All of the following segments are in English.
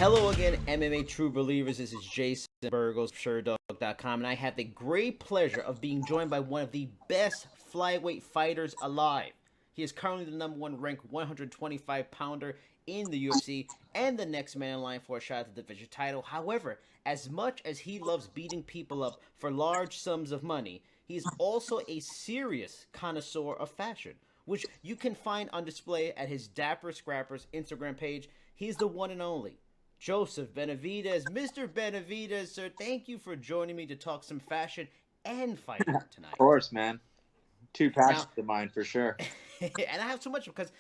Hello again, MMA True Believers. This is Jason Burgos, SureDog.com, and I have the great pleasure of being joined by one of the best flyweight fighters alive. He is currently the number one ranked 125 pounder in the UFC and the next man in line for a shot at the division title. However, as much as he loves beating people up for large sums of money, he is also a serious connoisseur of fashion, which you can find on display at his Dapper Scrappers Instagram page. He's the one and only Joseph Benavidez. Mr. Benavidez, sir, thank you for joining me to talk some fashion and fighting tonight. Of course, man. Two passions Now, of mine for sure. and I have so much because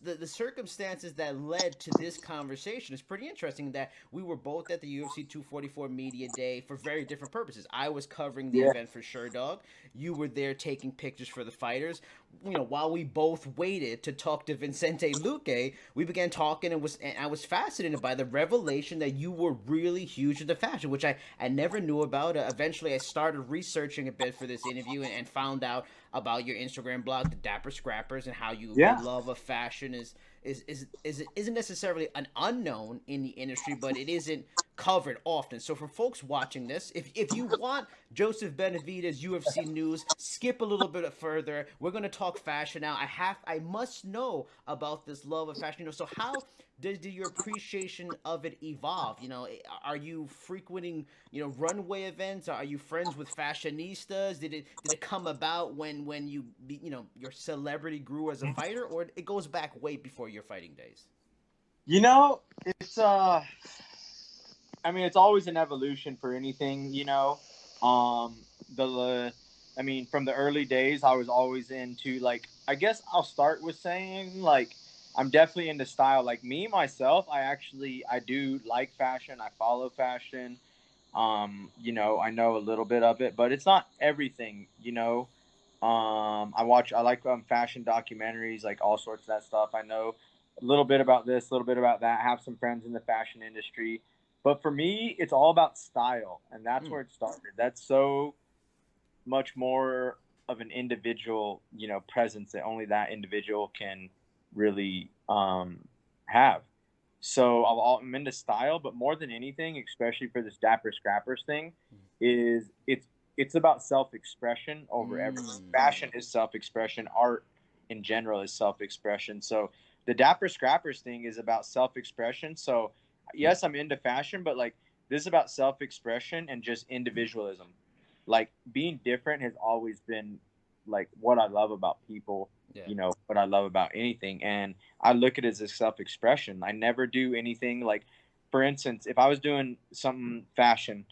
the circumstances that led to this conversation is pretty interesting. That we were both at the UFC 244 Media Day for very different purposes. I was covering the Yeah. event for SureDog. You were there taking pictures for the fighters. You know, while we both waited to talk to Vicente Luque, we began talking and I was fascinated by the revelation that you were really huge into fashion, which I never knew about. Eventually, I started researching a bit for this interview and found out about your Instagram blog, the Dapper Scrappers, and how your love of fashion isn't necessarily an unknown in the industry, but it isn't covered often. So for folks watching this, if you want Joseph Benavidez UFC news, skip a little bit further. We're gonna talk fashion now. I must know about this love of fashion. You know, so how did your appreciation of it evolve? You know, are you frequenting runway events? Are you friends with fashionistas? Did it come about when your celebrity grew as a fighter, or it goes back way before your fighting days? You know, it's always an evolution for anything, from the early days, I was always into, like, I guess I'll start with saying, like, I'm definitely into style. Like, me, myself, I do like fashion. I follow fashion. I know a little bit of it, but it's not everything. I like fashion documentaries, like all sorts of that stuff. I know a little bit about this, a little bit about that. I have some friends in the fashion industry. But for me, it's all about style, and that's where it started. That's so much more of an individual, presence that only that individual can really have. So I'm into style, but more than anything, especially for this Dapper Scrappers thing, is it's about self-expression over everything. Fashion is self-expression. Art in general is self-expression. So the Dapper Scrappers thing is about self-expression. So yes, I'm into fashion, but like this is about self-expression and just individualism. Like being different has always been like what I love about people. Yeah. What I love about anything, and I look at it as a self-expression. I never do anything like, for instance, if I was doing something fashion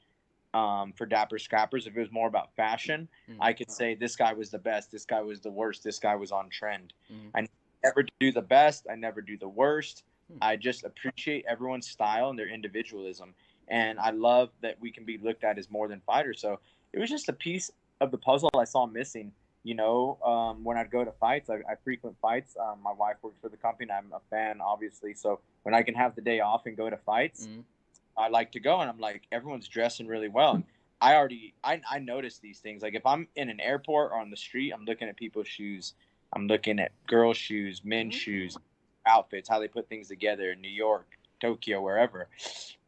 for Dapper Scrappers, if it was more about fashion, I could say this guy was the best, this guy was the worst, this guy was on trend. I never do the best, I never do the worst. I just appreciate everyone's style and their individualism, and I love that we can be looked at as more than fighters. So it was just a piece of the puzzle I saw missing. When I'd go to fights, I frequent fights. My wife works for the company, and I'm a fan, obviously. So when I can have the day off and go to fights, I like to go, and I'm like, everyone's dressing really well. And I notice these things. Like if I'm in an airport or on the street, I'm looking at people's shoes. I'm looking at girls' shoes, men's shoes, outfits, how they put things together in New York, Tokyo, wherever.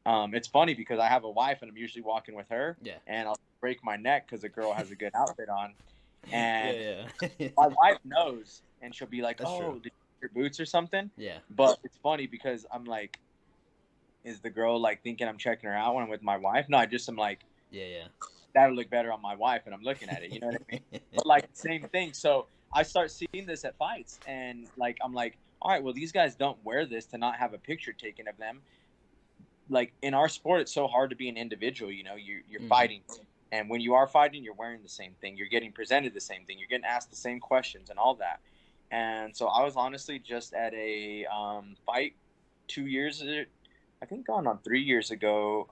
It's funny because I have a wife, and I'm usually walking with her, and I'll break my neck because a girl has a good outfit on. And my wife knows, and she'll be like, "Oh, did you get your boots or something?" Yeah. But it's funny because I'm like, is the girl like thinking I'm checking her out when I'm with my wife? No, I just am like, that'll look better on my wife, and I'm looking at it. You know what I mean? But like same thing. So I start seeing this at fights, and like I'm like, all right, well these guys don't wear this to not have a picture taken of them. Like in our sport, it's so hard to be an individual. You're fighting. And when you are fighting, you're wearing the same thing. You're getting presented the same thing. You're getting asked the same questions and all that. And so I was honestly just at a fight 2 years, I think going on 3 years ago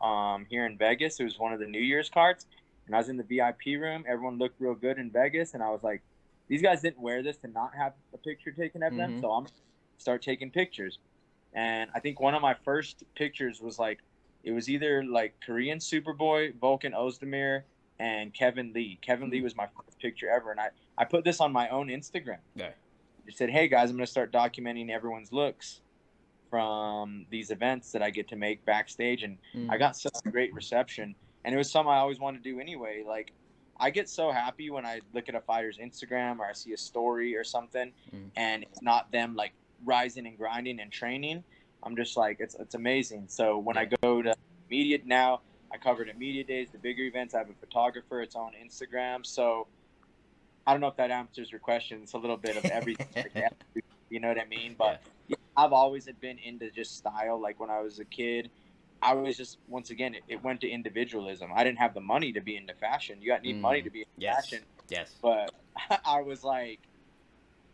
here in Vegas. It was one of the New Year's cards. And I was in the VIP room. Everyone looked real good in Vegas. And I was like, these guys didn't wear this to not have a picture taken of them. So I'm start taking pictures. And I think one of my first pictures was like, it was either like Korean Superboy, Volkan Ozdemir, and Kevin Lee. Kevin Lee was my first picture ever. And I put this on my own Instagram. Yeah. I said, hey, guys, I'm going to start documenting everyone's looks from these events that I get to make backstage, and I Mm. got such a great reception, and it was something I always wanted to do anyway. Like, I get so happy when I look at a fighter's Instagram or I see a story or something, Mm. and it's not them like rising and grinding and training. I'm just like, it's amazing. So when I Yeah. go to media now, I covered at media days, the bigger events. I have a photographer. It's on Instagram. So I don't know if that answers your question. It's a little bit of everything. Like, you know what I mean? Yeah. But yeah, I've always been into just style. Like when I was a kid, I was just, once again, it went to individualism. I didn't have the money to be into fashion. You got need money Mm. to be into Yes. fashion. Yes. But I was like,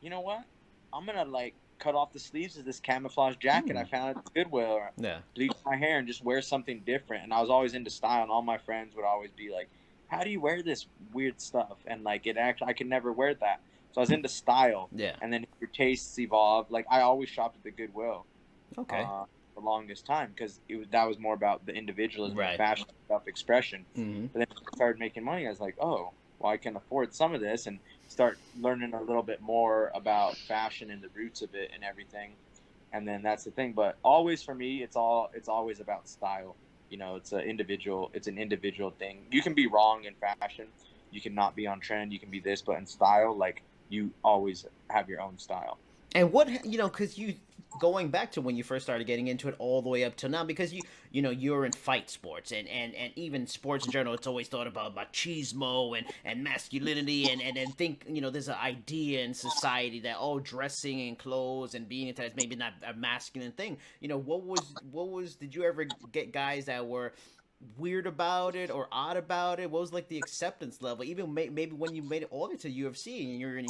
you know what? I'm gonna like cut off the sleeves of this camouflage jacket I Mm. found at the Goodwill, or Yeah. bleach my hair and just wear something different. And I was always into style, and all my friends would always be like, "How do you wear this weird stuff?" And like it actually, I could never wear that. So I was into style, Yeah. and then your tastes evolved. Like I always shopped at the Goodwill Okay. uh, the longest time because that was more about the individualism, the Right. fashion stuff, expression. Mm-hmm. But then when I started making money, I was like, oh, well, I can afford some of this and start learning a little bit more about fashion and the roots of it and everything. And then that's the thing. But always for me, it's always about style. You know, it's an individual thing. You can be wrong in fashion, you can not be on trend, you can be this, but in style, like you always have your own style. And what because you going back to when you first started getting into it all the way up till now, because you're in fight sports and even sports in general, it's always thought about machismo and masculinity and think there's an idea in society that dressing and clothes and being into that is maybe not a masculine thing. What was did you ever get guys that were weird about it or odd about it? What was like the acceptance level? Even maybe when you made it all the way to UFC and you're in,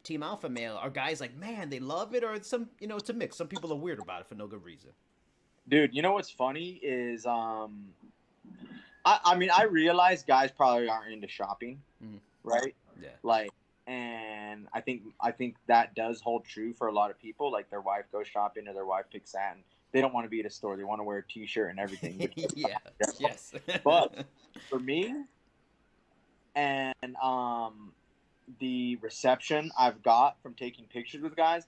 Team Alpha Male, are guys like, man, they love it, or it's a mix. Some people are weird about it for no good reason. Dude, you know what's funny is I mean I realize guys probably aren't into shopping, Mm-hmm. right? Yeah. Like, and I think that does hold true for a lot of people. Like their wife goes shopping or their wife picks that, and they don't want to be at a store. They want to wear a T-shirt and everything. Which Yeah. Yes. but for me, and the reception I've got from taking pictures with guys,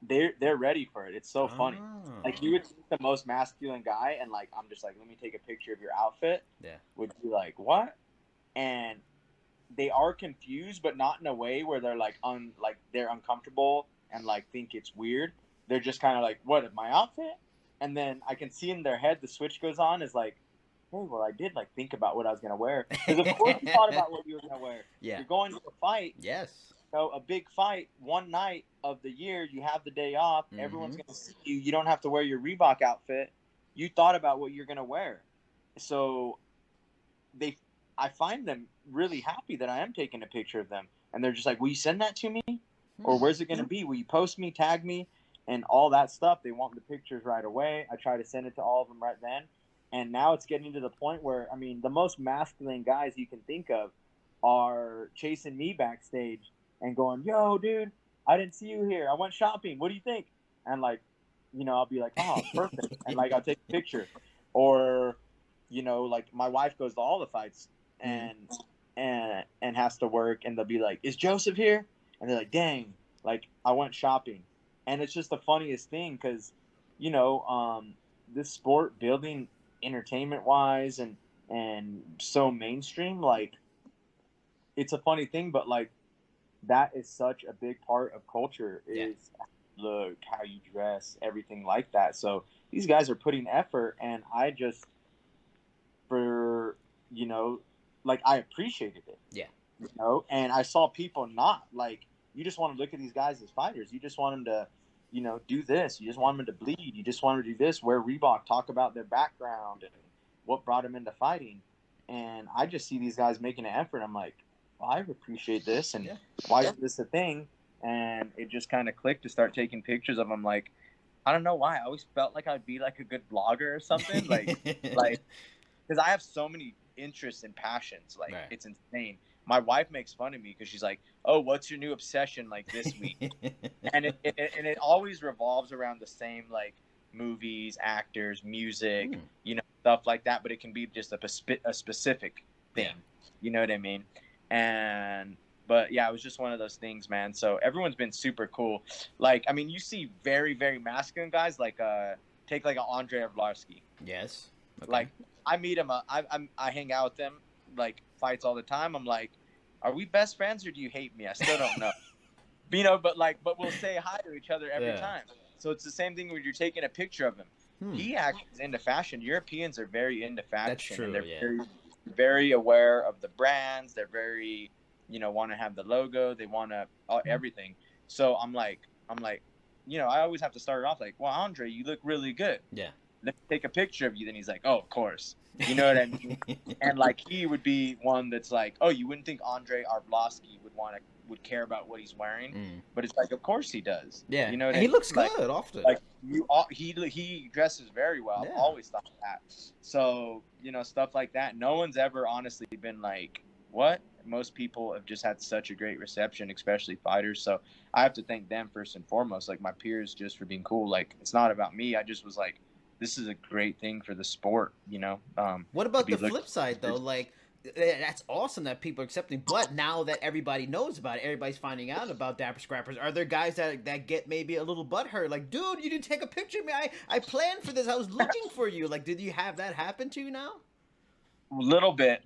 they're ready for it. It's so funny. Like Oh. you would think the most masculine guy, and like I'm just like, let me take a picture of your outfit. Yeah. Would be like, what? And they are confused, but not in a way where they're like they're uncomfortable and like think it's weird. They're just kind of like, what, my outfit? And then I can see in their head the switch goes on is like, hey, well, I did like think about what I was gonna wear because of course you thought about what you were gonna wear. Yeah. You're going to a fight, Yes. so a big fight, one night of the year, you have the day off. Everyone's Mm-hmm. gonna see you. You don't have to wear your Reebok outfit. You thought about what you're gonna wear, so they I find them really happy that I am taking a picture of them, and they're just like, will you send that to me, or Hmm. where's it going to be, will you post me, tag me, and all that stuff. They want the pictures right away. I try to send it to all of them right then, and now it's getting to the point where, I mean, the most masculine guys you can think of are chasing me backstage and going, yo dude, I didn't see you here, I went shopping, what do you think? And like, I'll be like, oh perfect, and like I'll take a picture. Or like my wife goes to all the fights Mm. and has to work, and they'll be like, "Is Joseph here?" And they're like, "Dang, like I went shopping," and it's just the funniest thing because, this sport building entertainment wise and so mainstream, like it's a funny thing, but like that is such a big part of culture Yeah. is look how you dress, everything like that. So these guys are putting effort, and I just for like I appreciated it, Yeah. and I saw people not like, you just want to look at these guys as fighters, you just want them to do this, you just want them to bleed, you just want them to do this, wear Reebok, talk about their background and what brought them into fighting. And I just see these guys making an effort. I'm like, well, I appreciate this, and Yeah. why is this a thing? And it just kind of clicked to start taking pictures of them. Like, I don't know why I always felt like I'd be like a good blogger or something, like because I have so many interests and passions. Like Right. it's insane. My wife makes fun of me because she's like, "Oh, what's your new obsession like this week?" And it always revolves around the same like movies, actors, music, Hmm. stuff like that. But it can be just a specific Yeah. thing. You know what I mean? And But yeah, it was just one of those things, man. So everyone's been super cool. Like, I mean, you see very, very masculine guys like take like an Andre Arlovsky. Yes. Okay. Like, I meet him, I hang out with them, like fights all the time. I'm like, are we best friends or do you hate me? I still don't know. But we'll say hi to each other every Yeah. time. So it's the same thing when you're taking a picture of him. Hmm. He actually is into fashion. Europeans are very into That's fashion, and true. they're Yeah. very, very aware of the brands. They're very, want to have the logo. They want to everything. So I'm like, I always have to start it off like, well, Andre, you look really good. Yeah. Let me take a picture of you. Then he's like, oh, of course. You know what I mean? And like he would be one that's like, oh, you wouldn't think Andre Arlovsky would care about what he's wearing, but it's like, of course he does. Yeah. You know what And I he mean? looks Like, good often. like he dresses very well. Yeah. I've always thought that. So stuff like that. No one's ever honestly been like, what? Most people have just had such a great reception, especially fighters. So I have to thank them first and foremost, like my peers, just for being cool. Like, it's not about me. I just was like, this is a great thing for the sport, What to about be the looked. flip side though? Like, that's awesome that people are accepting, but now that everybody knows about it, everybody's finding out about Dapper Scrappers. Are there guys that get maybe a little butthurt? Like, dude, you didn't take a picture of me. I planned for this. I was looking for you. Like, did you have that happen to you now? Little bit.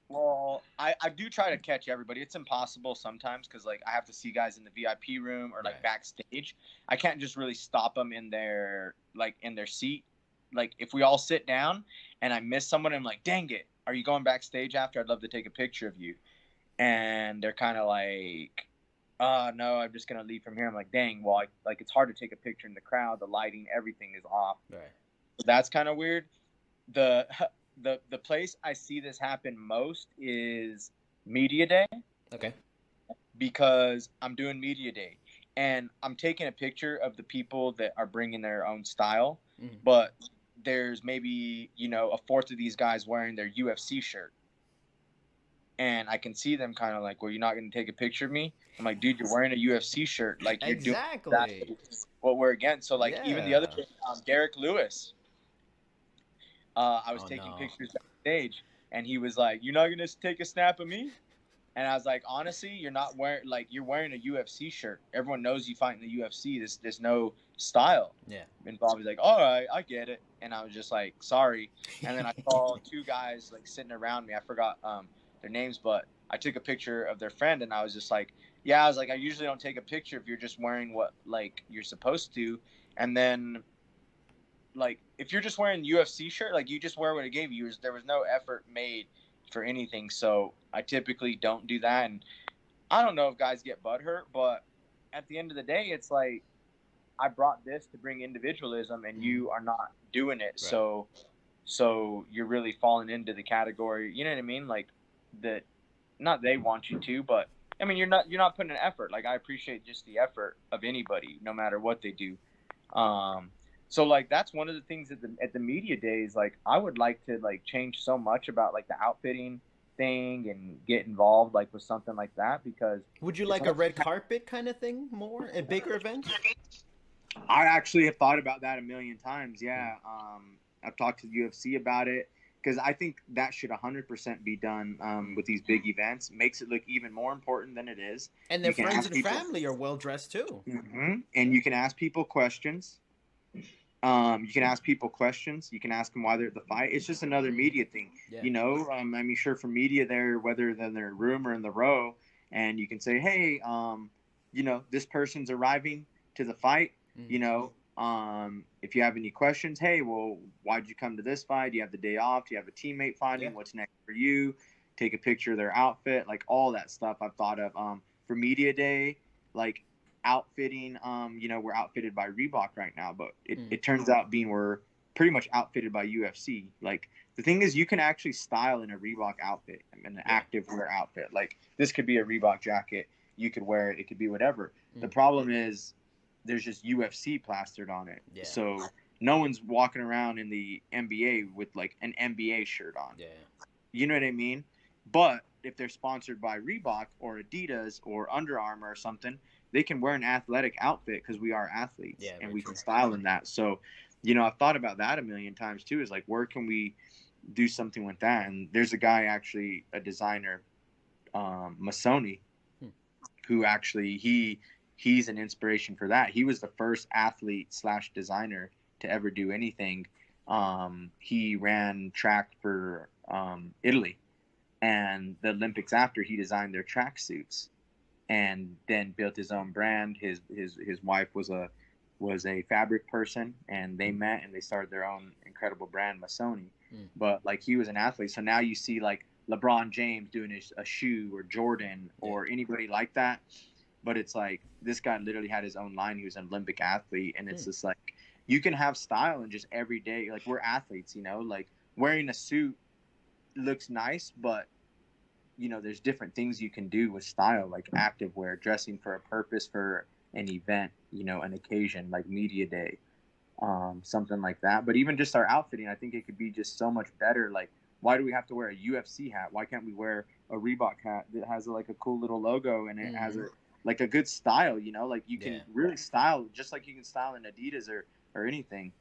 Well, I do try to catch everybody. It's impossible sometimes because like I have to see guys in the VIP room or like Right. backstage. I can't just really stop them in their seat. Like if we all sit down and I miss someone, I'm like, dang it, are you going backstage after? I'd love to take a picture of you. And they're kind of like, no, I'm just gonna leave from here. I'm like, dang, well, it's hard to take a picture in the crowd. The lighting, everything is off. Right. So that's kind of weird. The the place I see this happen most is media day, Okay. because I'm doing media day and I'm taking a picture of the people that are bringing their own style, but there's maybe a fourth of these guys wearing their UFC shirt, and I can see them kind of like, well, you're not going to take a picture of me? I'm like, dude, you're wearing a UFC shirt, like you're doing Exactly. what we're against. So like even the other Yeah. kid, Derek Lewis, I was Oh taking no. pictures backstage, and he was like, "You're not gonna take a snap of me?" And I was like, "Honestly, you're not wearing you're wearing a UFC shirt. Everyone knows you fight in the UFC. There's no style Yeah. involved." He's like, "All right, I get it." And I was just like, "Sorry." And then I saw two guys like sitting around me. I forgot their names, but I took a picture of their friend, and I was just like, "Yeah." I was like, "I usually don't take a picture if you're just wearing what like you're supposed to." And then like if you're just wearing UFC shirt, like you just wear what it gave you. There was no effort made for anything, so I typically don't do that. And I don't know if guys get butthurt, but at the end of the day, it's like I brought this to bring individualism, and you are not doing it. Right. So you're really falling into the category. You know what I mean? Like that. Not they want you to, but I mean you're not putting an effort. Like I appreciate just the effort of anybody, no matter what they do. So like that's one of the things at the media days. Like I would like to like change so much about like the outfitting thing and get involved like with something like that, because Would you it's like a red carpet kind of thing more at bigger events? I actually have thought about that a million times. Yeah, I've talked to the UFC about it because I think that should 100% be done with these big events. Makes it look even more important than it is. And their You can friends ask and people, family are well dressed too. and you can ask people questions. You can ask people questions. You can ask them why they're at the fight. It's just another media thing, Yeah. I mean, sure, for media, they're whether they're in their room or in the row, and you can say, hey, this person's arriving to the fight. If you have any questions, hey, well, why'd you come to this fight? Do you have the day off? Do you have a teammate fighting? Yeah. What's next for you? Take a picture of their outfit, like all that stuff. I've thought of for media day, like outfitting. We're outfitted by Reebok right now, but it turns out we're pretty much outfitted by UFC. Like the thing is, you can actually style in a Reebok outfit, an active wear outfit. Like this could be a Reebok jacket. You could wear it. It could be whatever. The problem is there's just UFC plastered on it. Yeah. So no one's walking around in the NBA with like an NBA shirt on. Yeah. You know what I mean? But if they're sponsored by Reebok or Adidas or Under Armour or something, they can wear an athletic outfit because we are athletes, and we can style in that. So, I've thought about that a million times too, is like, where can we do something with that? And there's a guy, actually a designer, Masoni, who actually he's an inspiration for that. He was the first athlete slash designer to ever do anything. He ran track for Italy, and the Olympics after he designed their track suits, and then built his own brand. His wife was a fabric person, and they met and they started their own incredible brand, Masoni. But like he was an athlete, so now you see like LeBron James doing a shoe, or Jordan, or anybody like that. But it's like this guy literally had his own line. He was an Olympic athlete, and it's just like you can have style in just every day. Like we're athletes, you know, like wearing a suit looks nice, but you know, there's different things you can do with style, like active wear, dressing for a purpose, for an event, you know, an occasion like media day, something like that. But even just our outfitting, I think it could be just so much better. Like, why do we have to wear a UFC hat? Why can't we wear a Reebok hat that has like a cool little logo, and it has a like a good style, you know, like you can really style just like you can style in Adidas or anything.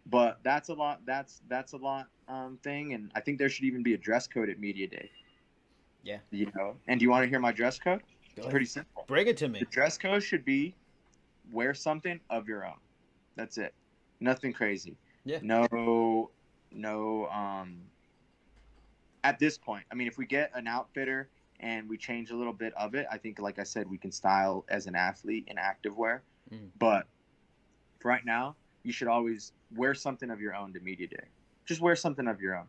But that's a lot. That's a lot thing, and I think there should even be a dress code at media day. Yeah. You know, and do you want to hear my dress code? It's pretty simple. Bring it to me. The dress code should be wear something of your own. That's it. Nothing crazy. Yeah. No. At this point, I mean, if we get an outfitter and we change a little bit of it, I think, like I said, we can style as an athlete in activewear. But for right now, you should always wear something of your own to media day. Just wear something of your own.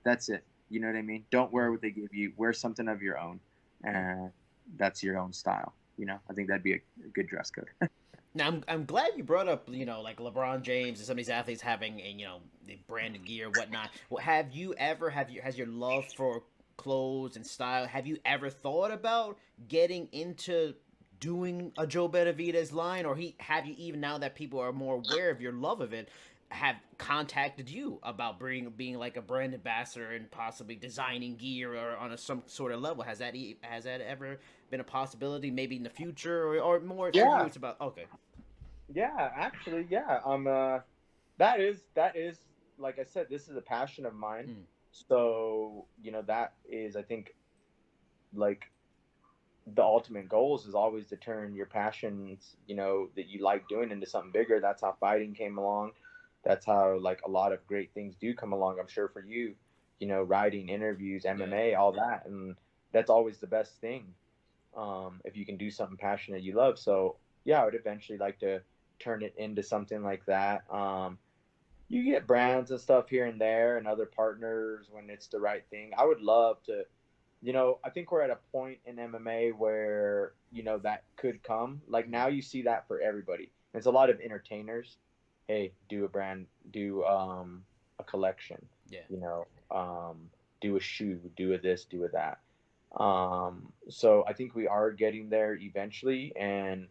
That's it. You know what I mean? Don't wear what they give you. Wear something of your own, and that's your own style. You know, I think that'd be a good dress code. Now, I'm glad you brought up, you know, like LeBron James and some of these athletes having, a, you know, the branded gear, whatnot. Well, has your love for clothes and style, have you ever thought about getting into doing a Joe Benavidez line, or have you, even now that people are more aware of your love of it, have contacted you about being like a brand ambassador and possibly designing gear or on some sort of level? Has that ever been a possibility, maybe in the future, or more for you it's about okay? Yeah, actually, yeah. That is like I said, this is a passion of mine. So, you know, that is, I think, like the ultimate goals is always to turn your passions, you know, that you like doing into something bigger. That's how fighting came along. That's how like a lot of great things do come along. I'm sure for you, you know, writing, interviews, MMA, all that, and that's always the best thing. If you can do something passionate you love. So yeah, I would eventually like to turn it into something like that. You get brands and stuff here and there and other partners when it's the right thing. I would love to, you know, I think we're at a point in MMA where, you know, that could come. Like now you see that for everybody. There's a lot of entertainers. Hey, do a brand, do a collection. Yeah. You know, do a shoe, do a this, do a that. So I think we are getting there eventually, and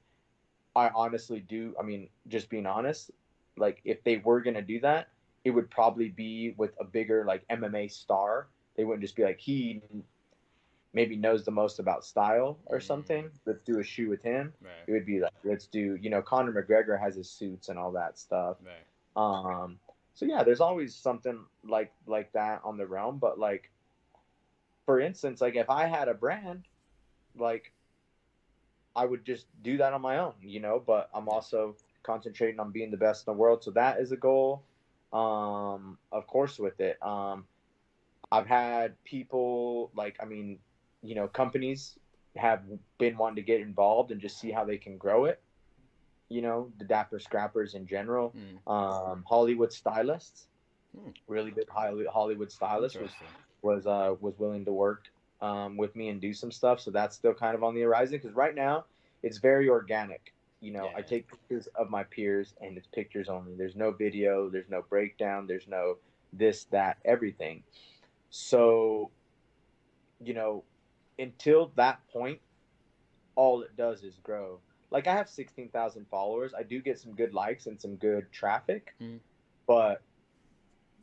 I honestly do. I mean, just being honest, like if they were gonna do that, it would probably be with a bigger like MMA star. They wouldn't just be like he maybe knows the most about style or something. Let's do a shoe with him. Right. It would be like let's do, you know, Conor McGregor has his suits and all that stuff. Right. So yeah, there's always something like that on the realm. But like for instance, like if I had a brand, like I would just do that on my own, you know. But I'm also concentrating on being the best in the world, so that is a goal. Of course, with it, I've had people like, I mean, you know, companies have been wanting to get involved and just see how they can grow it. You know, the Dapper Scrappers in general, Hollywood stylists, really good Hollywood stylists was willing to work with me and do some stuff. So that's still kind of on the horizon because right now it's very organic. You know, I take pictures of my peers and it's pictures only. There's no video, there's no breakdown, there's no this, that, everything. So, you know, until that point, all it does is grow. Like I have 16,000 followers. I do get some good likes and some good traffic, but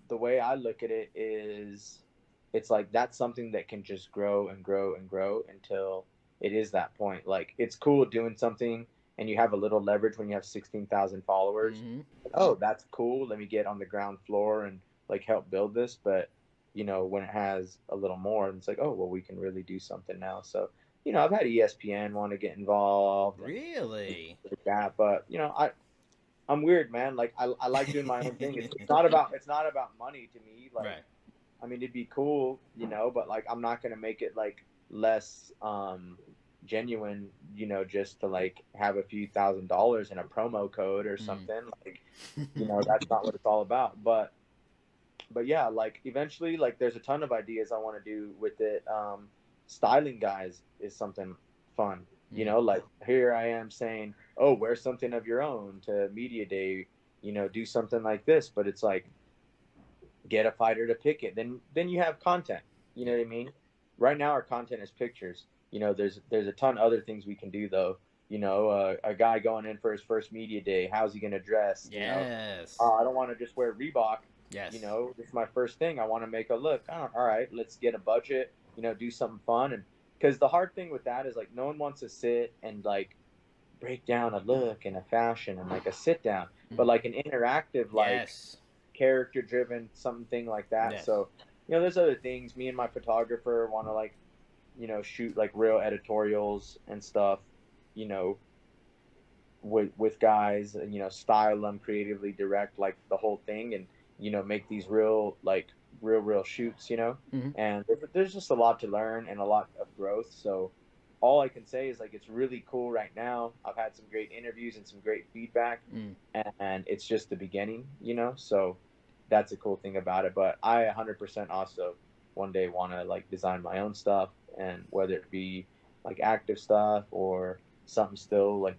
the way I look at it is it's like that's something that can just grow and grow and grow until it is that point. Like it's cool doing something and you have a little leverage when you have 16,000 followers. Oh, that's cool. Let me get on the ground floor and like help build this. But when it has a little more, and it's like, oh, well, we can really do something now. So, I've had ESPN want to get involved and Really? like that, but I'm weird, man. Like I like doing my own thing. It's not about money to me. Like, Right. I mean, it'd be cool, but like I'm not gonna make it like less genuine, just to like have a few $1,000s in a promo code or Mm. something. Like, that's not what it's all about. But yeah, like eventually, like there's a ton of ideas I want to do with it. Styling guys is something fun. Mm. Like here I am saying, oh, wear something of your own to media day. Do something like this, but it's like get a fighter to pick it. Then you have content. You know Yeah. what I mean? Right now our content is pictures. There's a ton of other things we can do though. A guy going in for his first media day, how's he gonna dress? Yes. I don't want to just wear Reebok. Yes. This is my first thing. I want to make a look. Oh, all right, let's get a budget. Do something fun. And because the hard thing with that is like no one wants to sit and like break down a look and a fashion and like a sit down, but Mm. like an interactive, like Yes. character driven something like that. Yes. So there's other things. Me and my photographer want to like shoot like real editorials and stuff. You know, with guys, and style them creatively, direct like the whole thing, and make these real like real shoots. Hmm. And there's just a lot to learn and a lot of growth. So all I can say is like it's really cool right now. I've had some great interviews and some great feedback, Mm. and it's just the beginning. So that's a cool thing about it. But I 100% also one day want to like design my own stuff, and whether it be like active stuff or something still like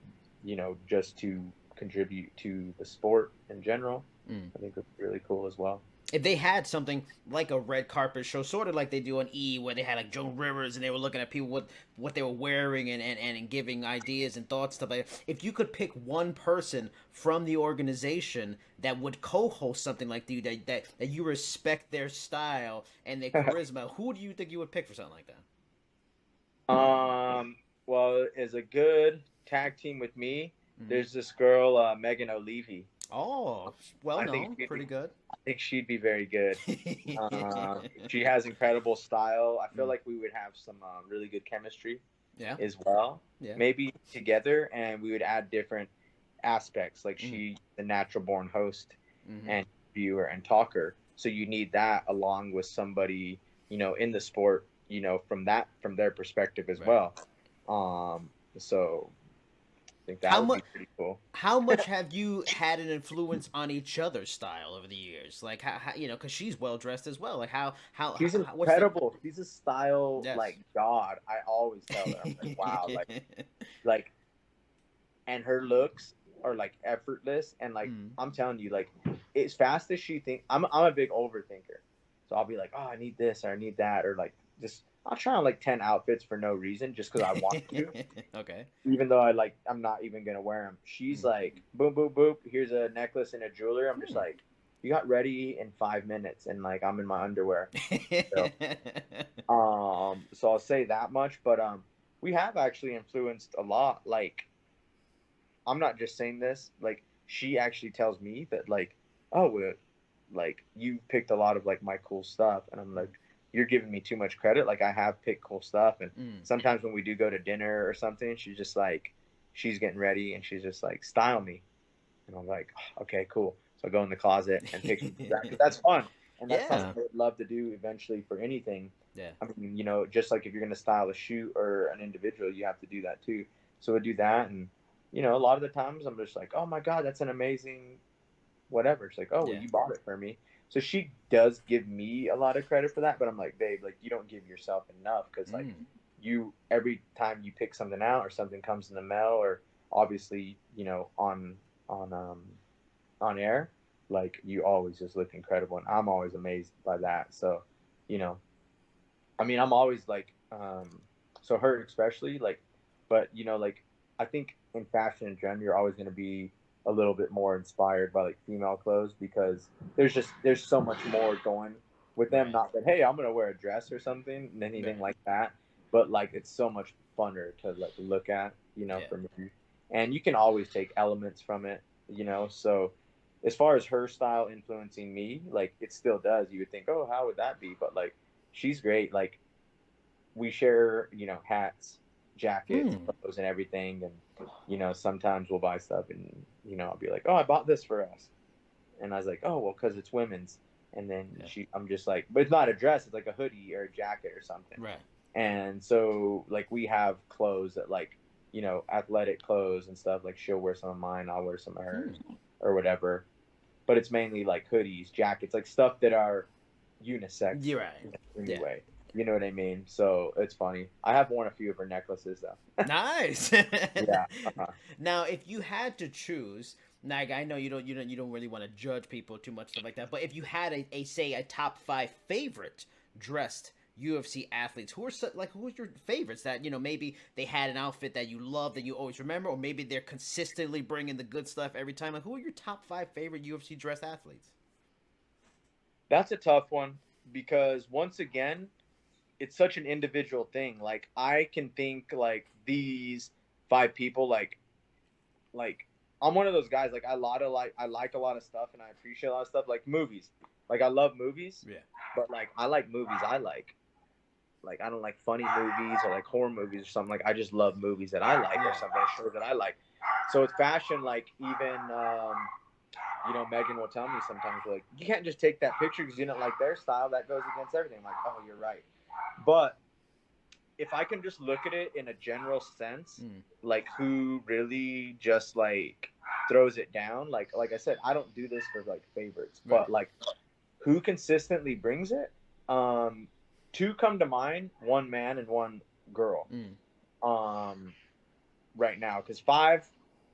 just to contribute to the sport in general. Mm. I think it's really cool as well. If they had something like a red carpet show, sort of like they do on E, where they had like Joan Rivers and they were looking at people what they were wearing and giving ideas and thoughts stuff like that. If you could pick one person from the organization that would co-host something like that you respect their style and their charisma, who do you think you would pick for something like that? Well, as a good tag team with me, Mm-hmm. there's this girl, Megan O'Leary. Oh, well I think known, pretty good. I think she'd be very good. She has incredible style. I feel Mm. like we would have some really good chemistry Yeah, as well. yeah. Maybe together, and we would add different aspects. Like Mm. she, the natural born host Mm-hmm. and viewer and talker. So you need that along with somebody in the sport, from their perspective as Right. well. So I think that How would much? be pretty cool. How much have you had an influence on each other's style over the years? Like how because she's well dressed as well. Like She's what's the incredible. She's a style yes. like god. I always tell her, I'm like, wow, like, and her looks are like effortless, and like Mm. I'm telling you, like as fast as she think, I'm a big overthinker, so I'll be like, oh, I need this or I need that, or like just I'll try on like 10 outfits for no reason just because I want to, Okay. even though I'm not even gonna wear them. She's Mm. like, boom, boom, boom. Here's a necklace and a jeweler. I'm just Mm. like, you got ready in 5 minutes, and like I'm in my underwear. So, so I'll say that much. But we have actually influenced a lot. Like, I'm not just saying this. Like, she actually tells me that oh, like you picked a lot of like my cool stuff, and I'm like, you're giving me too much credit. Like I have picked cool stuff, and Mm. sometimes when we do go to dinner or something, she's just like, she's getting ready, and she's just like, style me, and I'm like, "Oh, okay, cool." So I go in the closet and pick some that. That's fun, and that's something Yeah. I would love to do eventually for anything. Yeah. I mean, just like if you're gonna style a shoot or an individual, you have to do that too. So I do that, and a lot of the times I'm just like, oh my god, that's an amazing whatever. It's like, oh, well, Yeah. you bought it for me. So she does give me a lot of credit for that, but I'm like, babe, like you don't give yourself enough because like Mm. you every time you pick something out or something comes in the mail or obviously on on air, like you always just look incredible, and I'm always amazed by that. So, you know, I mean, I'm always like, so her especially like, but like I think in fashion in general, you're always going to be a little bit more inspired by like female clothes because there's so much more going with them. Right. Not that hey, I'm going to wear a dress or something and anything Right. like that, but like it's so much funner to like look at, Yeah. for me. And you can always take elements from it, so. as far as her style influencing me, like it still does. You would think, oh, how would that be? But like, she's great. Like we share, hats, jackets, Hmm. clothes, and everything. And sometimes we'll buy stuff, and I'll be like, oh, I bought this for us, and I was like, oh, well, because it's women's. And then Yeah. I'm just like, but it's not a dress; it's like a hoodie or a jacket or something. Right. And so like we have clothes that like athletic clothes and stuff. Like she'll wear some of mine, I'll wear some of hers, or whatever. But it's mainly like hoodies, jackets, like stuff that are unisex You're right. Yeah. anyway. You know what I mean? So it's funny. I have worn a few of her necklaces though. Nice. Yeah. Uh-huh. Now, if you had to choose, like I know you don't really want to judge people too much stuff like that, but if you had a top 5 favorite dressed UFC athletes, who are your favorites that maybe they had an outfit that you love that you always remember, or maybe they're consistently bringing the good stuff every time. Like, who are your top 5 favorite UFC dressed athletes? That's a tough one because once again, it's such an individual thing. Like I can think like these 5 people like I'm one of those guys like I like a lot of stuff and I appreciate a lot of stuff like movies. Like I love movies, Yeah. but like I like movies I like. Like I don't like funny movies or like horror movies or something. Like I just love movies that I like or something shows that I like. So with fashion, like even Megan will tell me sometimes like you can't just take that picture because you don't like their style. That goes against everything. I'm like, oh, you're right. But if I can just look at it in a general sense, like who really just like throws it down, like I said, I don't do this for like favorites, but like who consistently brings it. Two come to mind: one man and one girl. Right now, because 5,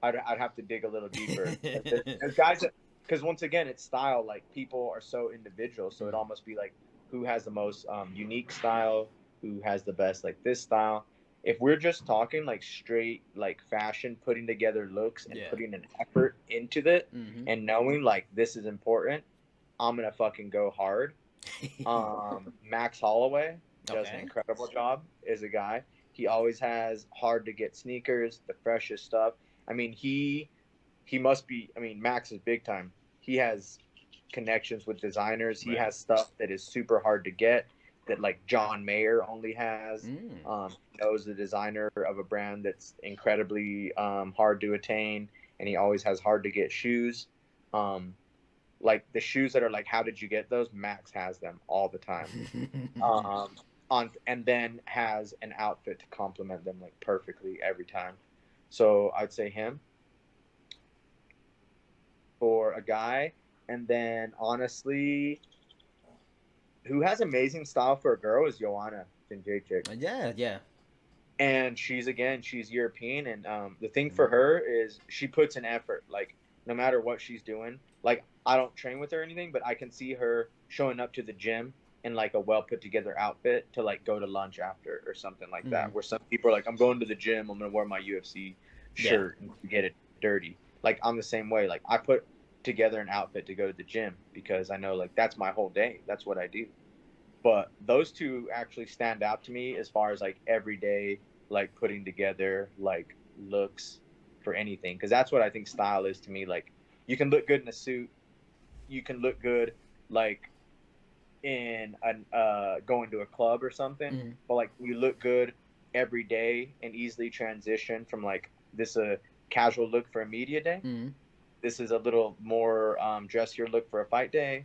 I'd have to dig a little deeper. There's guys that, because once again, it's style. Like people are so individual, so it almost be like who has the most unique style, who has the best like this style. If we're just talking like straight like fashion, putting together looks and putting an effort into it, and knowing like this is important, I'm gonna fucking go hard. Max Holloway does an incredible job as a guy. He always has hard to get sneakers, the freshest stuff. I mean, he must be. I mean, Max is big time. He has connections with designers. He has stuff that is super hard to get that like John Mayer only has. Knows the designer of a brand that's incredibly hard to attain, and he always has hard to get shoes. Like the shoes that are like, how did you get those? Max has them all the time. And then has an outfit to complement them like perfectly every time. So I'd say him for a guy. And then honestly, who has amazing style for a girl is Joanna Jędrzejczyk. Yeah. And she's European, and the thing for her is she puts an effort. Like no matter what she's doing, like I don't train with her or anything, but I can see her showing up to the gym in like a well put together outfit to like go to lunch after or something like that. Where some people are like, I'm going to the gym, I'm gonna wear my UFC shirt and get it dirty. Like I'm the same way. Like I put together an outfit to go to the gym because I know like that's my whole day. That's what I do. But those two actually stand out to me as far as like everyday like putting together like looks for anything, because that's what I think style is to me. Like you can look good in a suit, you can look good like in going to a club or something, but like you look good every day and easily transition from like this a casual look for a media day, this is a little more dressier look for a fight day,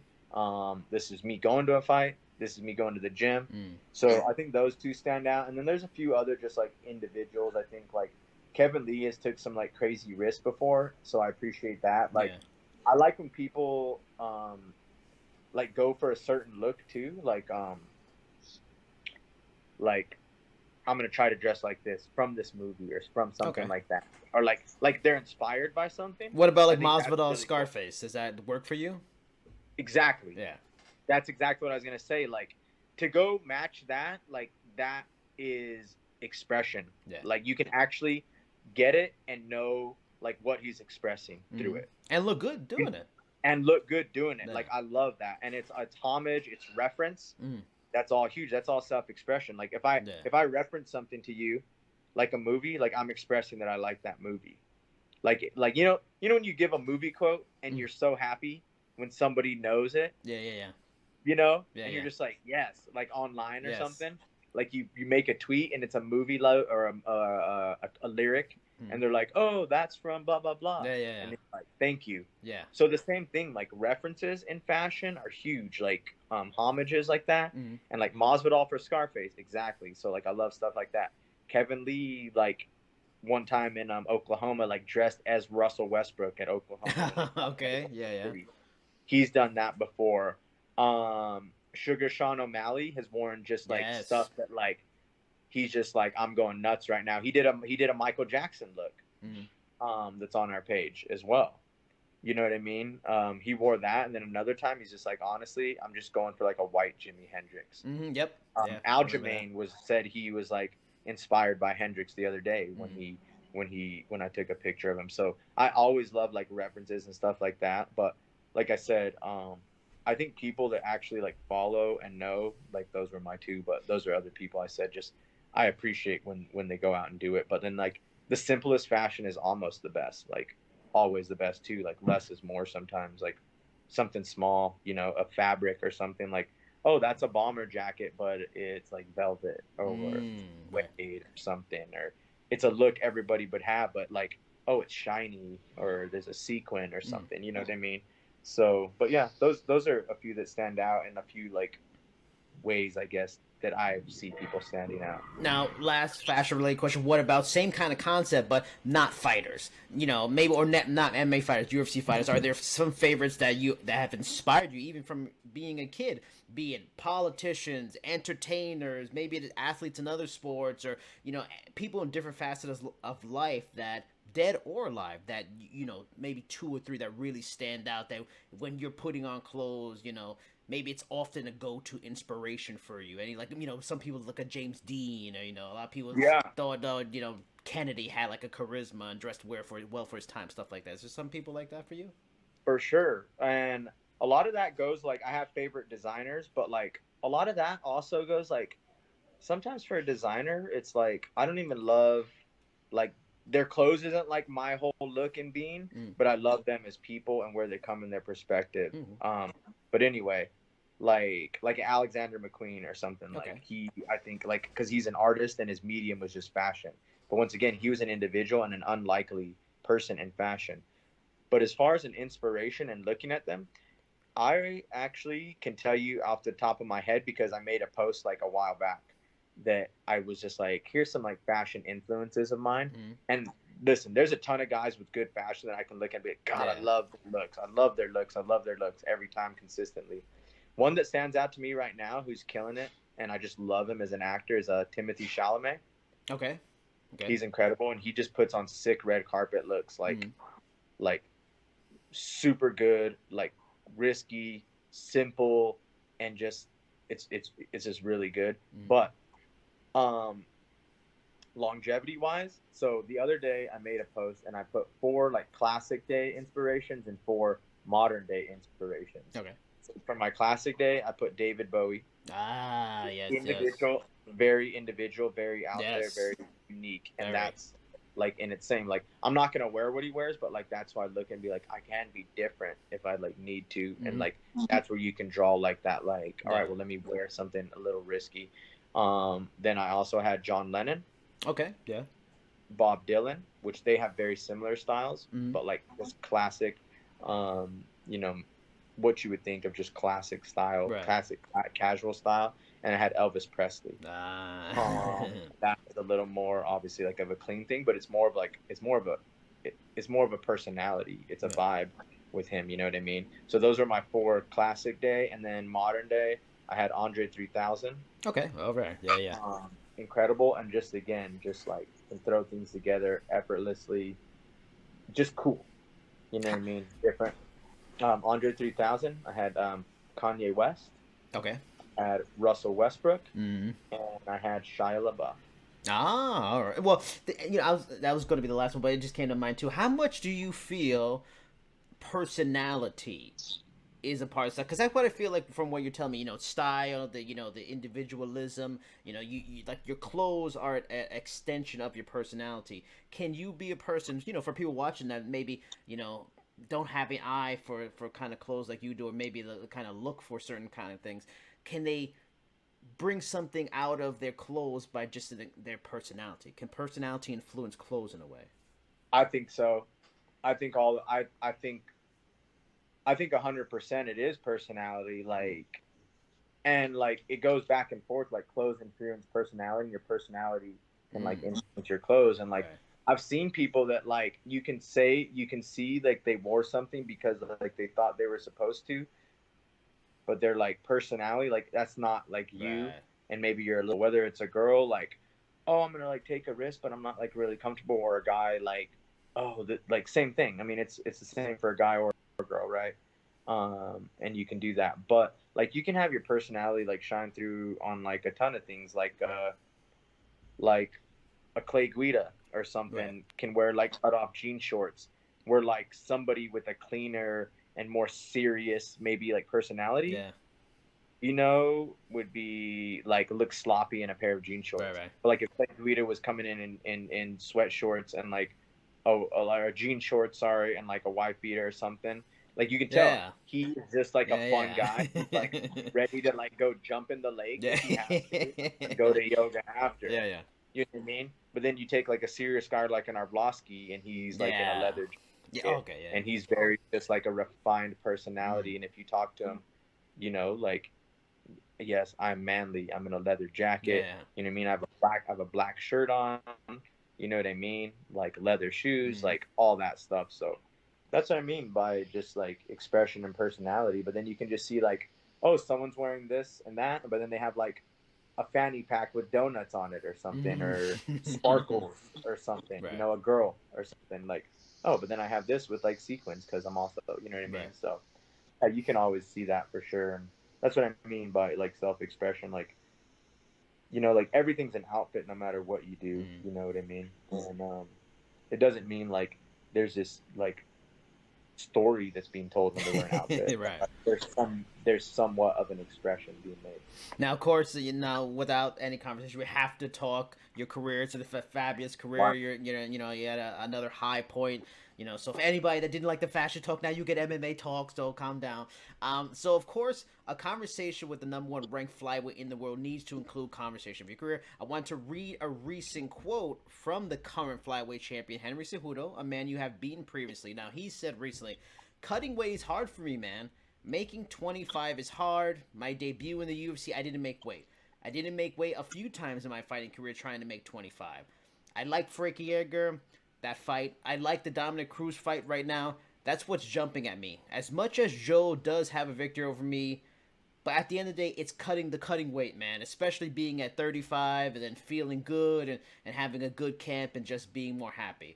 this is me going to a fight, this is me going to the gym. So I think those two stand out. And then there's a few other just like individuals. I think like Kevin Lee has took some like crazy risks before, so I appreciate that. Like I like when people like go for a certain look too. Like I'm gonna try to dress like this from this movie or from something like that, or like they're inspired by something. What about like Masvidal really Scarface? Cool. Does that work for you? Exactly. Yeah. That's exactly what I was gonna say. Like to go match that, like that is expression. Yeah. Like you can actually get it and know like what he's expressing through it, and look good doing it. And look good doing it. Yeah. Like I love that, and it's homage, it's reference. That's all huge. That's all self-expression. Like if I reference something to you, like a movie, like I'm expressing that I like that movie. Like you know when you give a movie quote and you're so happy when somebody knows it, Yeah, yeah, yeah. you know, Yeah, and yeah. you're just like, yes, like online or Yes. something. Like you make a tweet and it's a movie or a lyric, and they're like, oh, that's from blah blah blah, Yeah, yeah, yeah. and it's like, thank you. Yeah. So the same thing, like references in fashion are huge, like homages like that, and like Masvidal for Scarface, exactly. So like I love stuff like that. Kevin Lee, like one time in Oklahoma, like dressed as Russell Westbrook at Oklahoma. Okay. Yeah, yeah. He's done that before. Sugar Sean O'Malley has worn just like Yes. stuff that like he's just like, I'm going nuts right now. He did a Michael Jackson look, that's on our page as well. You know what I mean? He wore that, and then another time he's just like, honestly, I'm just going for like a white Jimi Hendrix. Yep. Yeah, Aljamain said he was like inspired by Hendrix the other day when I took a picture of him. So I always love like references and stuff like that. But like I said, I think people that actually like follow and know, like those were my two, but those are other people. I said just I appreciate when they go out and do it. But then like the simplest fashion is almost the best. Like always the best too. Like less is more sometimes. Like something small, you know, a fabric or something like, oh, that's a bomber jacket, but it's like velvet or suede or something, or it's a look everybody would have, but like, oh, it's shiny or there's a sequin or something. You know what I mean? So, but yeah, those are a few that stand out, and a few like ways, I guess, that I see people standing out. Now, last fashion related question: what about same kind of concept, but not fighters? You know, maybe or not MMA fighters, UFC fighters. Are there some favorites that have inspired you, even from being a kid? Be it politicians, entertainers, maybe it's athletes in other sports, or you know, people in different facets of life that dead or alive, that you know, maybe two or three that really stand out, that when you're putting on clothes, you know, maybe it's often a go-to inspiration for you. And like, you know, some people look at James Dean, or you know, a lot of people thought you know, Kennedy had like a charisma and dressed well for his time, stuff like that. Is there some people like that for you? For sure. And a lot of that goes like, I have favorite designers, but like a lot of that also goes like, sometimes for a designer it's like I don't even love like their clothes isn't like my whole look and being, but I love them as people and where they come in their perspective. But anyway, like Alexander McQueen or something, like I think like, because he's an artist and his medium was just fashion, but once again he was an individual and an unlikely person in fashion. But as far as an inspiration and looking at them, I actually can tell you off the top of my head, because I made a post like a while back that I was just like, here's some like fashion influences of mine. And listen, there's a ton of guys with good fashion that I can look at and be like, God, I love their looks. I love their looks. I love their looks every time consistently. One that stands out to me right now who's killing it, and I just love him as an actor, is Timothy Chalamet. Okay. He's incredible, and he just puts on sick red carpet looks, like super good, like risky, simple, and just it's just really good. But longevity wise, so the other day I made a post and I put 4 like classic day inspirations and 4 modern day inspirations. Okay. So for my classic day, I put David Bowie. Yes. Individual, very individual, very out there, very unique, and that's like, and it's saying like, I'm not gonna wear what he wears, but like that's why I look and be like, I can be different if I like need to, and like that's where you can draw like that, like, all right, well, let me wear something a little risky. Then I also had John Lennon. Okay. Yeah. Bob Dylan, which they have very similar styles, but like this classic, you know, what you would think of just classic style, classic casual style. And I had Elvis Presley. That is a little more obviously like of a clean thing, but it's more of like, it's more of a personality. It's a vibe with him. You know what I mean? So those are my 4 classic day, and then modern day, I had Andre 3000. Okay. All right. Yeah. Yeah. Incredible, and just again, just like can throw things together effortlessly, just cool. You know what I mean? Different. Andre 3000. I had Kanye West. Okay. I had Russell Westbrook, and I had Shia LaBeouf. All right. Well, you know, that was going to be the last one, but it just came to mind too. How much do you feel personality is a part of stuff, because that's what I feel like from what you're telling me. Style, the individualism. You like your clothes are an extension of your personality. Can you be a person, for people watching that maybe don't have an eye for kind of clothes like you do, or maybe the kind of look for certain kind of things? Can they bring something out of their clothes by just their personality? Can personality influence clothes in a way? I think so. I think all I think 100% it is personality. Like, and like it goes back and forth. Like clothes influence personality, and your personality can like influence your clothes. And like Right. I've seen people that like you can see like they wore something because like they thought they were supposed to, but their like personality, like that's not like you. Right. And maybe you're a little, whether it's a girl like, oh, I'm gonna like take a risk, but I'm not like really comfortable, or a guy like, oh, like same thing. I mean, it's the same for a guy or a girl, right? And you can do that, but like you can have your personality like shine through on like a ton of things, like a Clay Guida or Right. something can wear like cut off jean shorts, where like somebody with a cleaner and more serious maybe like personality, Yeah. would be like look sloppy in a pair of jean Right. shorts. Right. But like if Clay Guida was coming in sweat shorts and like a jean shorts, sorry, and like a white beater or something, like you can tell Yeah. he's just like a fun Yeah. guy who's like Yeah. ready to like go jump in the lake Yeah. if he has to and go to yoga after. Yeah. Yeah. You know what I mean? But then you take like a serious guy like an Arlovsky, and he's like in a Yeah. leather Yeah. jacket, Okay. Yeah. and he's very just like a refined Mm. personality. And if you talk to him, like, yes, I'm manly. I'm in a leather jacket. Yeah. You know what I mean? I have a black shirt on. You know what I mean? Like leather shoes, Mm. like all that stuff. So that's what I mean by just like expression and personality. But then you can just see like, oh, someone's wearing this and that, but then they have like a fanny pack with donuts on it or something, Mm. or sparkles or something, Right. a girl or something like, oh, but then I have this with like sequins because I'm also, you know what I mean? Right. So you can always see that for sure. And that's what I mean by like self expression. Like, like everything's an outfit no matter what you do, Mm. you know what I mean? And it doesn't mean like there's this like story that's being told when they wear an outfit. Right. There's somewhat of an expression being made. Now, of course, without any conversation, we have to talk your career. It's a fabulous career. Wow. You had another high point. So for anybody that didn't like the fashion talk, now you get MMA talk. So calm down. So of course, a conversation with the number one ranked flyweight in the world needs to include conversation of your career. I want to read a recent quote from the current flyweight champion Henry Cejudo, a man you have beaten previously. Now he said recently, "Cutting weight is hard for me, man. Making 25 is hard. My debut in the UFC, I didn't make weight. I didn't make weight a few times in my fighting career trying to make 25. I like Frankie Edgar, that fight. I like the Dominic Cruz fight right now. That's what's jumping at me. As much as Joe does have a victory over me, but at the end of the day, it's cutting weight, man. Especially being at 35 and then feeling good and having a good camp and just being more happy."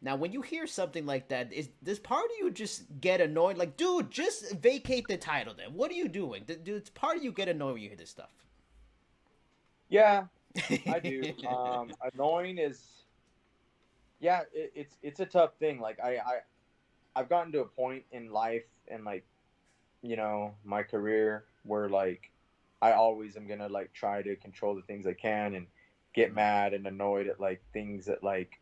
Now, when you hear something like that, does part of you just get annoyed? Like, dude, just vacate the title then. What are you doing? Does part of you get annoyed when you hear this stuff? Yeah, I do. Annoying is, yeah, it's a tough thing. Like I've gotten to a point in life and like, my career where like I always am gonna like try to control the things I can and get mad and annoyed at like things that like,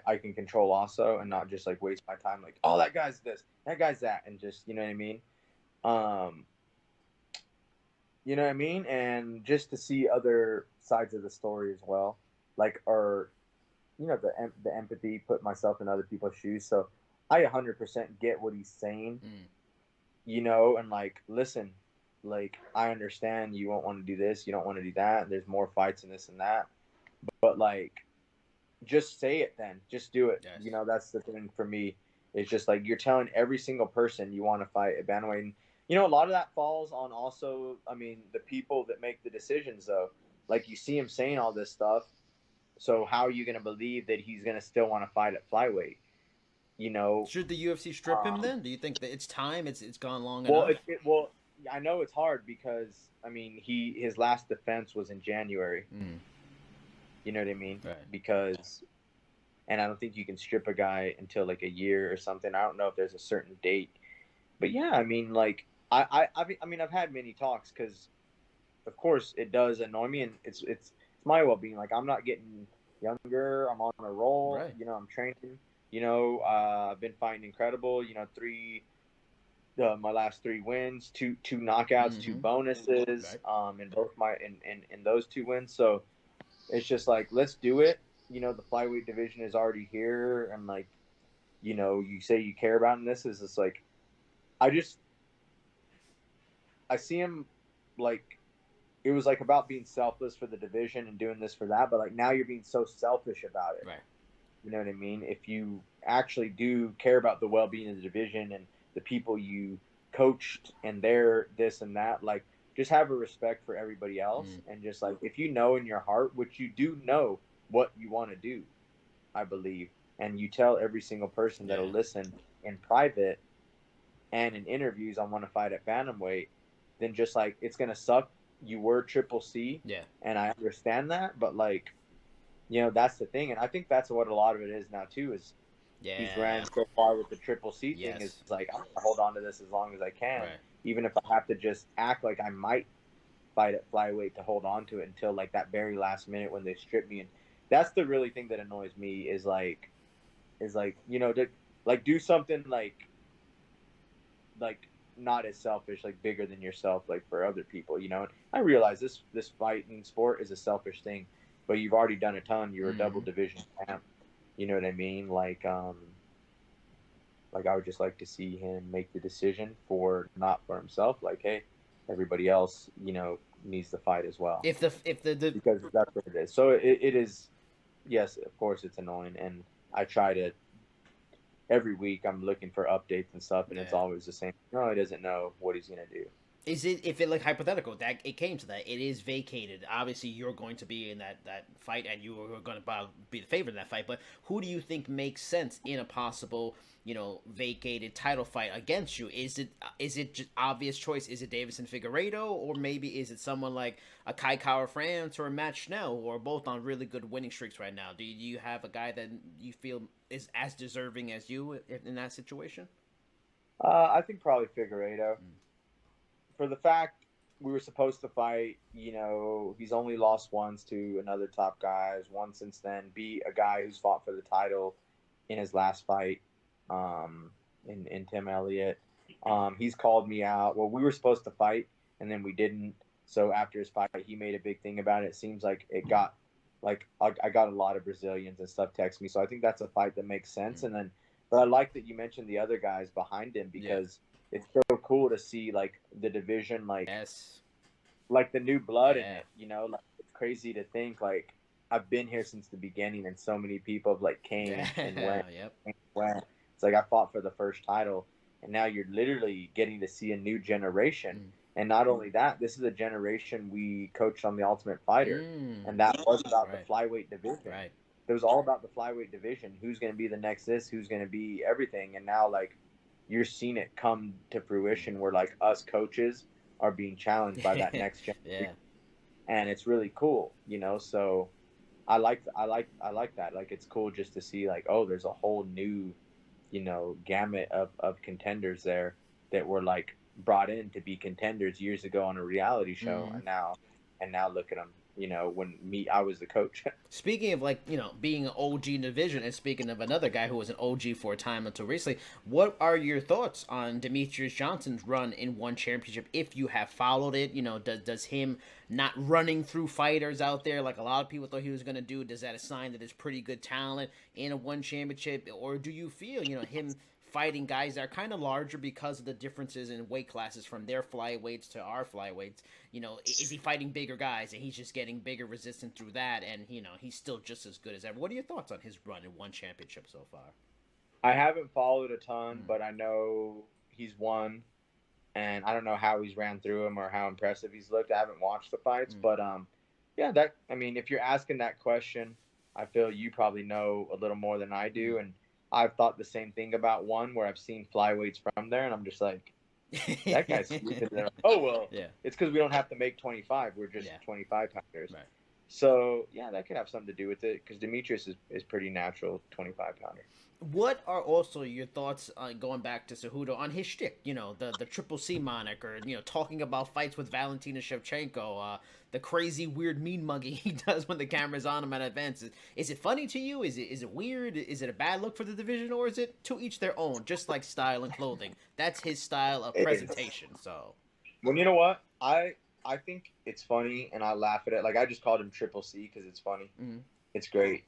I can control also, and not just like waste my time like, oh, that guy's this, that guy's that, and just, you know what I mean? Um, you know what I mean? And just to see other sides of the story as well, like, or the empathy, put myself in other people's shoes. So I 100% get what he's saying, Mm. and like, listen, like I understand you won't want to do this, you don't want to do that. There's more fights and this and that, but like, just say it then. Just do it. Yes. That's the thing for me. It's just like you're telling every single person you want to fight at bantamweight. A lot of that falls on also, I mean, the people that make the decisions though. Like you see him saying all this stuff. So how are you going to believe that he's going to still want to fight at flyweight? Should the UFC strip him Um, then? Do you think that it's time? It's gone long well, enough? well, I know it's hard because I mean his last defense was in January. Mm. You know what I mean? Right. Because and I don't think you can strip a guy until like a year or something. I don't know if there's a certain date, but yeah, I mean, like I mean, I've had many talks because, of course, it does annoy me, and it's my well being. Like I'm not getting younger. I'm on a roll. Right. You know, I'm training. You know, I've been fighting incredible. You know, my last three wins, two knockouts, two Mm-hmm. bonuses, Right. in both in those two wins. So it's just like let's do it. You know, the flyweight division is already here, and like you say you care about, and this is just like I just I see him like it was like about being selfless for the division and doing this for that, but like now you're being so selfish about it. Right. You know what I mean? If you actually do care about the well being of the division and the people you coached and their this and that, like just have a respect for everybody else Mm. and just like if you know in your heart, which you do know what you want to do, I believe, and you tell every single person that'll Yeah. listen in private and in interviews I want to fight at bantamweight, then just like it's gonna suck. You were triple C, Yeah. and I understand that, but like that's the thing, and I think that's what a lot of it is now too. Is he's ran Yeah. so far with the triple C thing is Yes. like I'm gonna hold on to this as long as I can, Right. even if I have to just act like I might fight at flyweight to hold on to it until like that very last minute when they strip me. And that's the really thing that annoys me is like to like do something like not as selfish, like bigger than yourself, like for other people, And I realize this fighting sport is a selfish thing, but you've already done a ton. You're a double Mm-hmm. division champ. You know what I mean? Like I would just like to see him make the decision for not for himself. Like, hey, everybody else, needs to fight as well If the because that's what it is. So it is. Yes, of course, it's annoying, and I try to every week I'm looking for updates and stuff, and it's yeah. always the same. No, he doesn't know what he's gonna do. Is it if it like hypothetical that it came to that it is vacated? Obviously, you're going to be in that fight, and you are going to be the favorite in that fight. But who do you think makes sense in a possible vacated title fight against you? Is it just obvious choice? Is it Davison Figueiredo, or maybe is it someone like a Kai Kara France or a Matt Schnell, who are both on really good winning streaks right now? Do you have a guy that you feel is as deserving as you in that situation? I think probably Figueredo Mm. for the fact we were supposed to fight. He's only lost once to another top guy. Has won since then. Beat a guy who's fought for the title in his last fight, um, in Tim Elliott. He's called me out. Well, we were supposed to fight, and then we didn't. So after his fight, he made a big thing about it. It seems like it got like I got a lot of Brazilians and stuff text me. So I think that's a fight that makes sense. Mm. And then, but I like that you mentioned the other guys behind him Yeah. because it's so cool to see like the division Yes. like the new blood in Yeah. it. Like it's crazy to think like I've been here since the beginning, and so many people have like came and went, Yeah. Yep. and went. It's like I fought for the first title, and now you're literally getting to see a new generation. Mm. And not only that, this is a generation we coached on the Ultimate Fighter, Mm. and that was about Right. the flyweight division. Right. It was all about the flyweight division. Who's going to be the next this? Who's going to be everything? And now like you're seeing it come to fruition, where like us coaches are being challenged by that next generation, Yeah. and it's really cool. So I like that. Like it's cool just to see like, oh, there's a whole new gamut of contenders there that were like brought in to be contenders years ago on a reality show, Mm-hmm. and now look at them. When I was the coach. Speaking of like being an OG in the division, and speaking of another guy who was an OG for a time until recently, what are your thoughts on Demetrius Johnson's run in one championship? If you have followed it, does him not running through fighters out there like a lot of people thought he was going to do? Does that a sign that there's pretty good talent in a one championship, or do you feel him fighting guys that are kind of larger because of the differences in weight classes from their flyweights to our flyweights? Is he fighting bigger guys and he's just getting bigger resistance through that, and he's still just as good as ever? What are your thoughts on his run in one championship so far? I haven't followed a ton, but I know he's won, and I don't know how he's ran through him or how impressive he's looked. I haven't watched the fights, but yeah, that I mean, if you're asking that question, I feel you probably know a little more than I do, and I've thought the same thing about one where I've seen flyweights from there, and I'm just like, that guy's sleeping there. Oh well, Yeah. it's because we don't have to make 25. We're just Yeah. 25 pounders. Right. So yeah, that could have something to do with it because Demetrius is pretty natural 25-pounder. What are also your thoughts on going back to Cejudo on his shtick? You know, the Triple C moniker. You know, talking about fights with Valentina Shevchenko. The crazy, weird, mean mugging he does when the camera's on him at events. Is it funny to you? Is it weird? Is it a bad look for the division, or is it to each their own? Just like style and clothing. That's his style of It's, presentation. So. well, you know what? I think it's funny, and I laugh at it. Like I just called him Triple C because it's funny. Mm-hmm. It's great.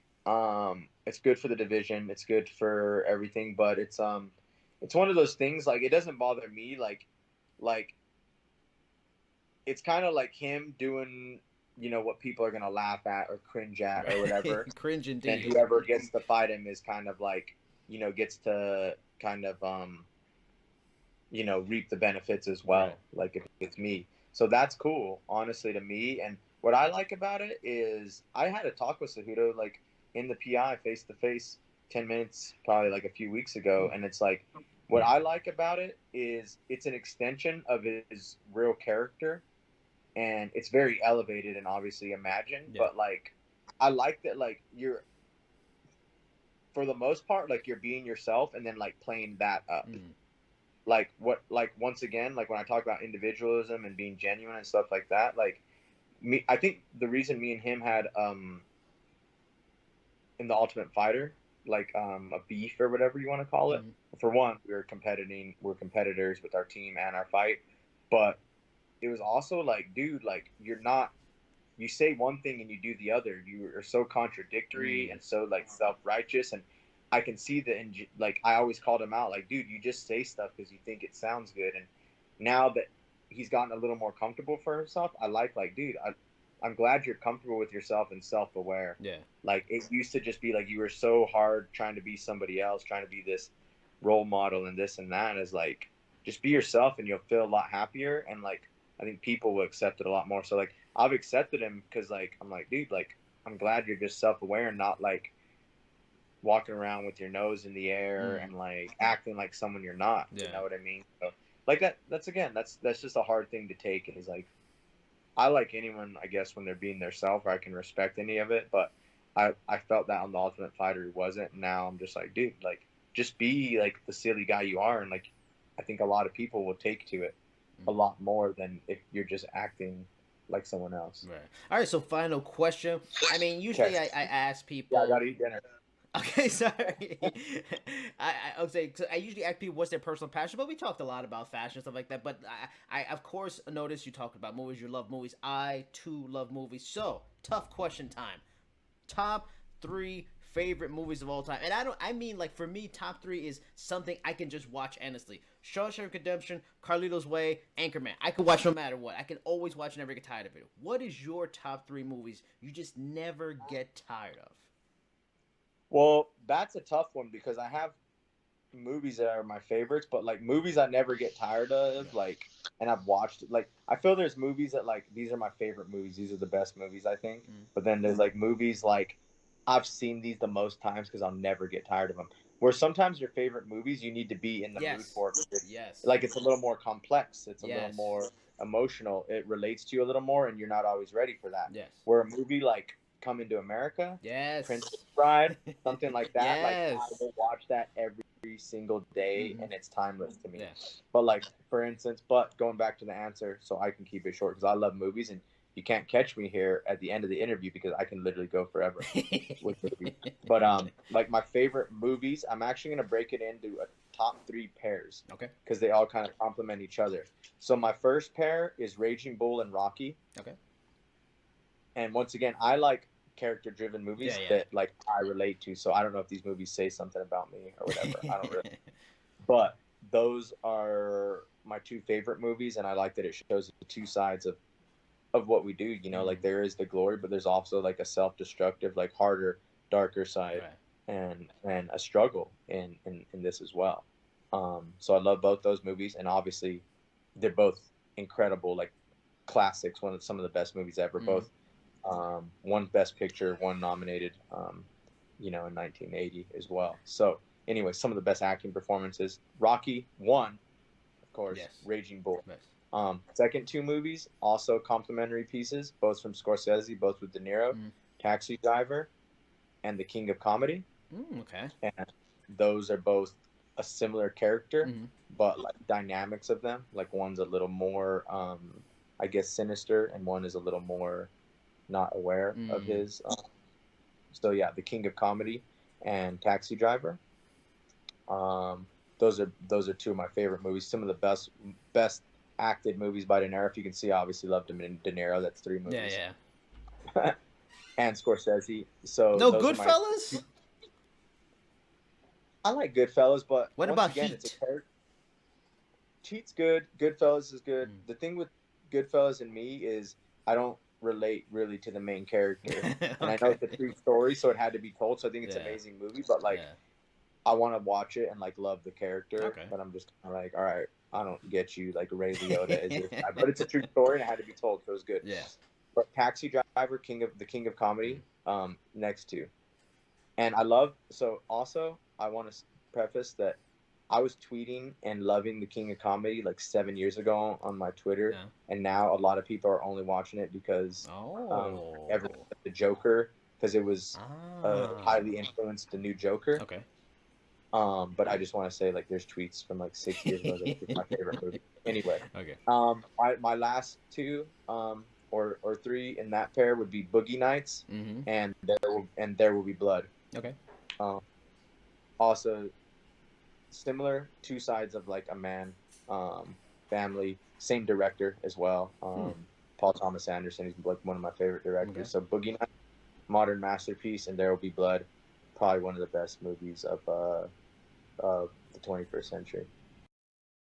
It's good for the division. It's good for everything. But it's one of those things. Like it doesn't bother me. Like it's kind of like him doing, what people are gonna laugh at or cringe at or whatever. Cringe And indeed. whoever gets to fight him is kind of like, gets to kind of reap the benefits as well. Right. Like if it's me. So that's cool, honestly, to me. And what I like about it is I had a talk with Cejudo like in the PI face to face 10 minutes, probably like a few weeks ago. And it's like what I like about it is it's an extension of his real character, and it's very elevated and obviously imagined. Yeah. But like I like that like you're for the most part like you're being yourself and then like playing that up. Mm. Like once again, like when I talk about individualism and being genuine and stuff like that, like me, I think the reason me and him had in the Ultimate Fighter like a beef or whatever you want to call it. Mm. For one, we're competitors with our team and our fight, but it was also like, dude, like you say one thing and you do the other. You are so contradictory and so like self-righteous, and I can see like I always called him out, like, dude, you just say stuff because you think it sounds good. And now that he's gotten a little more comfortable for himself, I like, dude, I'm glad you're comfortable with yourself and self-aware. Yeah. Like it used to just be like you were so hard trying to be somebody else, trying to be this role model and this and that. Is like just be yourself and you'll feel a lot happier. And like I think people will accept it a lot more. So like I've accepted him because like I'm like, dude, like I'm glad you're just self-aware and not like walking around with your nose in the air and like acting like someone you're not. Yeah. You know what I mean? So like that's just a hard thing to take. Is like I like anyone, I guess, when they're being themselves, or I can respect any of it. But I felt that on the Ultimate Fighter he wasn't. And now I'm just like, dude, like just be like the silly guy you are, and like I think a lot of people will take to it a lot more than if you're just acting like someone else. Right. All right. So final question. I mean, usually I ask people. Yeah, I gotta eat dinner. Okay, sorry. I would say, 'cause I usually ask people what's their personal passion, but we talked a lot about fashion and stuff like that. But I of course noticed you talked about movies. You love movies. I too love movies. So tough question time. Top 3 favorite movies of all time, and I mean like for me, top 3 is something I can just watch endlessly. Shawshank Redemption, Carlito's Way, Anchorman. I can watch no matter what. I can always watch and never get tired of it. What is your top 3 movies you just never get tired of? Well, that's a tough one because I have movies that are my favorites, but like movies I never get tired of, like, and I've watched it. Like, I feel there's movies that like these are my favorite movies. These are the best movies, I think. But then there's like movies like I've seen these the most times because I'll never get tired of them. Where sometimes your favorite movies you need to be in the mood for it. Yes. Like it's a little more complex. It's a little Yes. more emotional. It relates to you a little more, and you're not always ready for that. Yes. Where a movie like Coming to America, Yes. Princess Bride, something like that. Yes. Like I will watch that every single day, and it's timeless to me. Yes. But like for instance, but going back to the answer, so I can keep it short because I love movies, and you can't catch me here at the end of the interview because I can literally go forever with movies. But like my favorite movies, I'm actually gonna break it into a top 3 pairs. Okay. Because they all kind of complement each other. So my first pair is Raging Bull and Rocky. Okay. And once again, I like character-driven movies that like I relate to. So I don't know if these movies say something about me or whatever. I don't really. But those are my 2 favorite movies, and I like that it shows the 2 sides of what we do. You know, like there is the glory, but there's also like a self-destructive, like harder, darker side, and a struggle in this as well. So I love both those movies, and obviously they're both incredible, like classics. Some of the best movies ever. Both. One Best Picture, one nominated, in 1980 as well. So anyway, some of the best acting performances. Rocky 1, of course. Yes. Raging Bull. Yes. Second two movies, also complimentary pieces, both from Scorsese, both with De Niro, Taxi Driver, and The King of Comedy. Okay. And those are both a similar character, Mm-hmm. but like dynamics of them, like one's a little more, I guess, sinister, and one is a little more not aware of his. So yeah, The King of Comedy and Taxi Driver. Those are two of my favorite movies. Some of the best acted movies by De Niro. If you can see, I obviously loved him in De Niro. That's three movies. Yeah. And Scorsese. So No those are my. Goodfellas? I like Goodfellas, but What once about again, Heat? it's a character. Heat's good. Goodfellas is good. The thing with Goodfellas and me is I don't relate really to the main character, and I know it's a true story, so it had to be told. So I think it's an amazing movie, but like I want to watch it and like love the character, but I'm just kind of like, all right, I don't get you. Like Ray Liotta is this guy, but it's a true story and it had to be told, so it was good. Yeah. But Taxi Driver, the King of Comedy, next to, and I love. So also, I want to preface that I was tweeting and loving The King of Comedy like 7 years ago on my Twitter, and now a lot of people are only watching it because everyone the Joker, because it was highly influenced the new Joker. Okay. But I just want to say, like, there's tweets from like 6 years ago that it's my favorite movie. Anyway, Okay. my last two, or three in that pair would be Boogie Nights and There Will Be Blood. Okay. Also, similar, two sides of like a man, family, same director as well. Paul Thomas Anderson, he's like one of my favorite directors. Okay. So Boogie Nights, modern masterpiece, and There Will Be Blood, probably one of the best movies of the 21st century.